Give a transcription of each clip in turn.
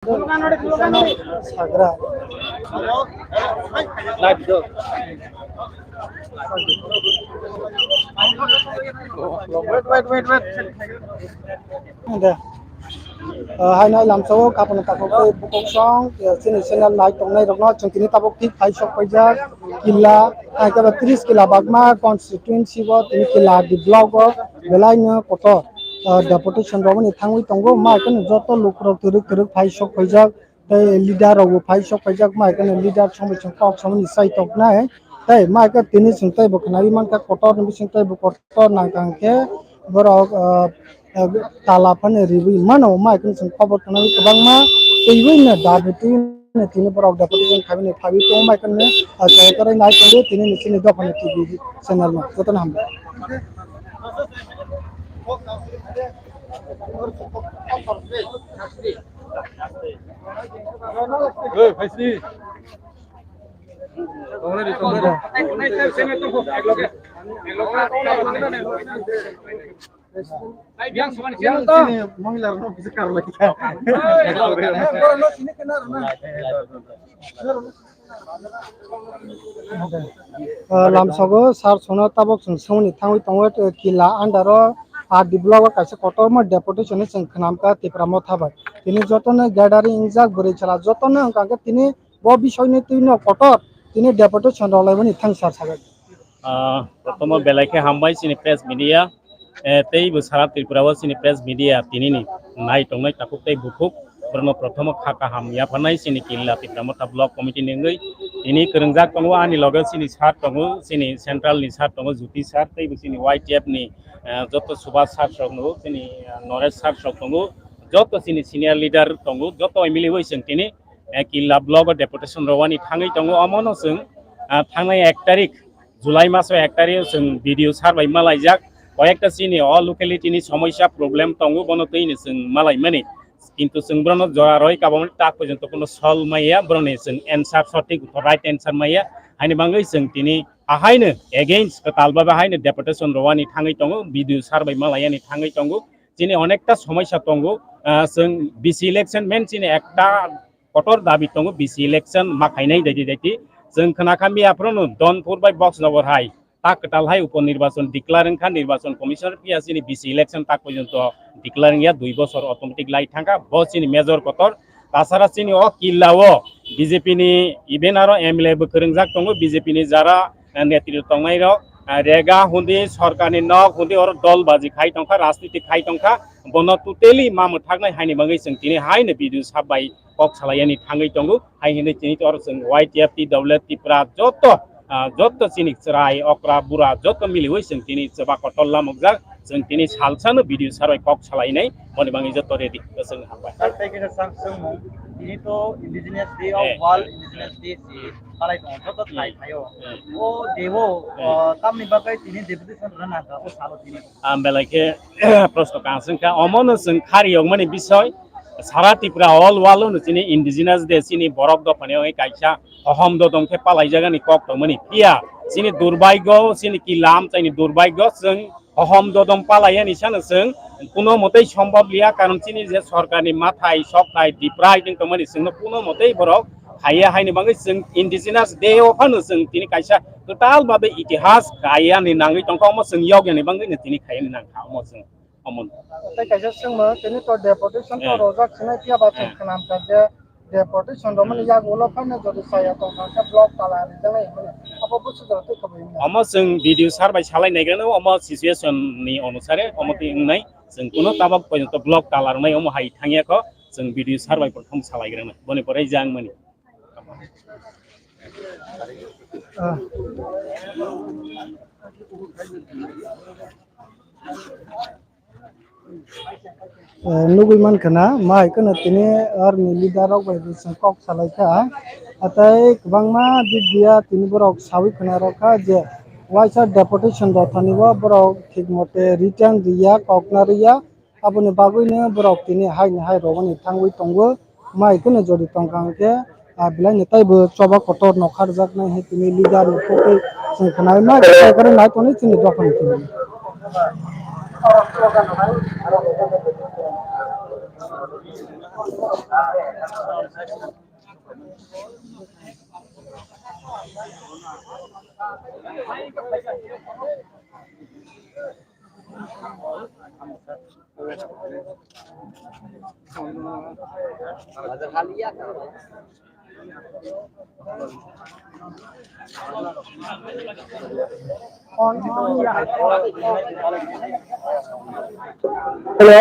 Sagra. Ada. Hai nay làm số kapal tapok teh bukong song sini channel naik tong nai rokno chungkini tapok tik thai sok paijak kila hai ka 30 kila bagma constituency bo tini kila di blog bo belai no koto deputation romani thangui tongo ma kan joto lukrok turuk turuk thai sok paijak tei leader rok phai sok paijak ma kan leader somni chungkok somni sai tok nai tei ma ka tini chungtai bo khnai man ka kotor ni chungtai bo kotor nangkang ke borok tala pane ribu mano ma kun sun khobor kana kabangma teiwin na dabiti ne tini borok deputation khabini phabi to ma kan ne kare nai ko tini ni chini dofane tv channel ma jotan ham lamsago sar sono tabok sung sungni thangui tongo kila andaro a develop kaise kotor ma deputation sung khnamka tipramo thabai tini jotone gathering ingjak buri chala jotone angka tini bo bishoy ni tino kotor tini deputation rolai thangsar sagai প্রথম বেলাকে হামবাই সিনি press media তেই বসারা ত্রিপুরা সিনি press media তিনিনি নাই টংনাই তাকুক তেই বুকুক ব্রহ্ম প্রথম খাকা হামিয়া ফানাই সিনি কিল্লা Tripura block committee নেঙ্গই তিনি করংজাক টংও আনি লগে সিনি সার টংও সিনি central নি সার টংও জুতি সার তেই সিনি ওয়াইটিএফ নি যত সুভাষ সার টংও সিনি নরেশ সার টংও যত সিনি সিনিয়র লিডার টংও যত এমএলএ হইছেন তিনি কিল্লা ব্লক ডেপুটেশন রওয়ানি থাঙ্গই টংও অমনো जों থাঙ্গনাই 1 তারিখ जुलाई मासो 1 तारिख जों भिडिअ सारबाय मालायजाक कयेकटा सिनि अ लकेलिटिनि समस्या प्रब्लेम दङो बनो तैनि जों मालाय माने किन्तु जों ब्रनो जरारय गाबोन ताक पर्यन्त कोनो सल माइया ब्रने जों एन्सार सटिक राइट एन्सार माइया हानि बाङै जों तिनि आहायनो एगेन्स्ट तालबा बाहायनो डेपुटेशन रवानि थाङै दङो भिडिअ सारबाय मालायानि थाङै दङो जिनि अनेकटा समस्या दङो जों बिसि इलेक्शन मेन जिनि एकटा कटर दाबि दङो बिसि इलेक्शन माखायनाय दायदि जों खोनाखामियाफ्रोनो दनपुर बाय बक्स नगर हाय ताकटालहाय उपनिर्वाचन डिक्लारिंग खा निर्वाचन कमिशनार पियासिनि बिसि इलेक्शन ताक पर्यन्त डिक्लारिंग या 2 बছর অটোমেটিক লাই থাকা বসিনি মেজর কতর তাছাড়া চিনি অ কিল্লাও বিজেপি नि इवेन आरो एमएलए बो खोरंजाक दङ বিজেপি नि जारा नेतृत्व दंनाय रेगा हुन्दी सरकारनि नक हुन्दी और दल बाजी खाइ दंखा राजनीति खाइ दंखा बन टोटेली मामो थागनाय हायनि बाङै जों तिनि हायनो भिडिअ साबाय कक सालायानि थाङै दङ हायनि तिनि और जों वाइटिएफ टी डब्ल्यूएफ टिप्रा जत चिनि राय अक्रा बुरा जत मिलिवै जों तिनि जबा कटल्ला मगजा जों तिनि सालसानो भिडिअ साराय कक सालायनाय बनि बाङै जत रेडि जों हाबाय ini to indigenous day of world indigenous day si palai tong joto thai thayo o devo tamni bakai tini deputation rana ka o salo tini बेलायके प्रश्न कांसंखा अमनो जों खारियं माने बिसय सारा टिप्रा अल वालो नचिनि इंडिजिनास दे सिनि बरक दफानेव काइसा अहम द दंखे पालाय जागानि कक तमनि पिया सिनि दुर्भाग्य सिनि किलाम चाइनि दुर्भाग्य जों अहम द दं पालायनि सानो जों कोनो मते सम्भव लिया कारण सिनि जे सरकारनि माथाय सकथाय दिप्राय जों तमनि जों कोनो मते बरक हाया हायनि बाङै जों इंडिजिनास डे अफ नो जों तिनि काइसा टोटाल बाबे इतिहास गायानि नाङै दंखौ जों यगनि बाङै तिनि खायनि नांखा जों अमन tai kaisa sungma tini to deputation to rojak sinai pia ba chung khnam ka je deputation romani yak ulo phane jodi saya to ka block tala ni jangai mane apo busu da to khabai अम जों video सारबाय सालायनायगोन अम situation नि अनुसारे अमति नै जों कुनो ताबक पर्यन्त block तालारनाय अम हाय थांगियाखौ जों video सारबाय प्रथम सालायग्रोन बने परै जां मनि nugui mankana mai kana tini ar ni leader rok bai kok salaika atai kwbangma bidya tini borok sawi khana roka je waisa deputation do thani bo borok thik mote return riya kokna riya aboni bagui ne borok tini hai robani thangui tongo mai kana jodi tongkang ke bilai ni taibo choba kotor nokhar jak na he tini leader ni pokoi sing khana ma kare nai toni tini dokon tini On yeah. Hello.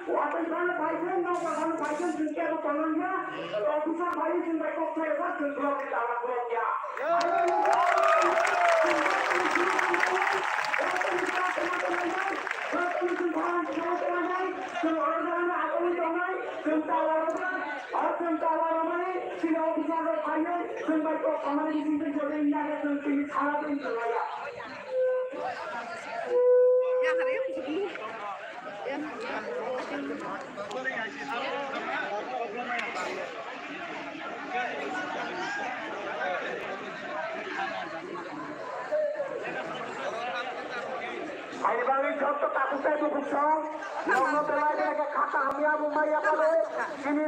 Wapenkan Biden, no Wapenkan Biden, juga ada tangannya. Bisa Biden juga kok saya juga di dalam blognya. Hari balik contoh tak usah dibukong, yang mau terlalu kata kami abu maya pada ini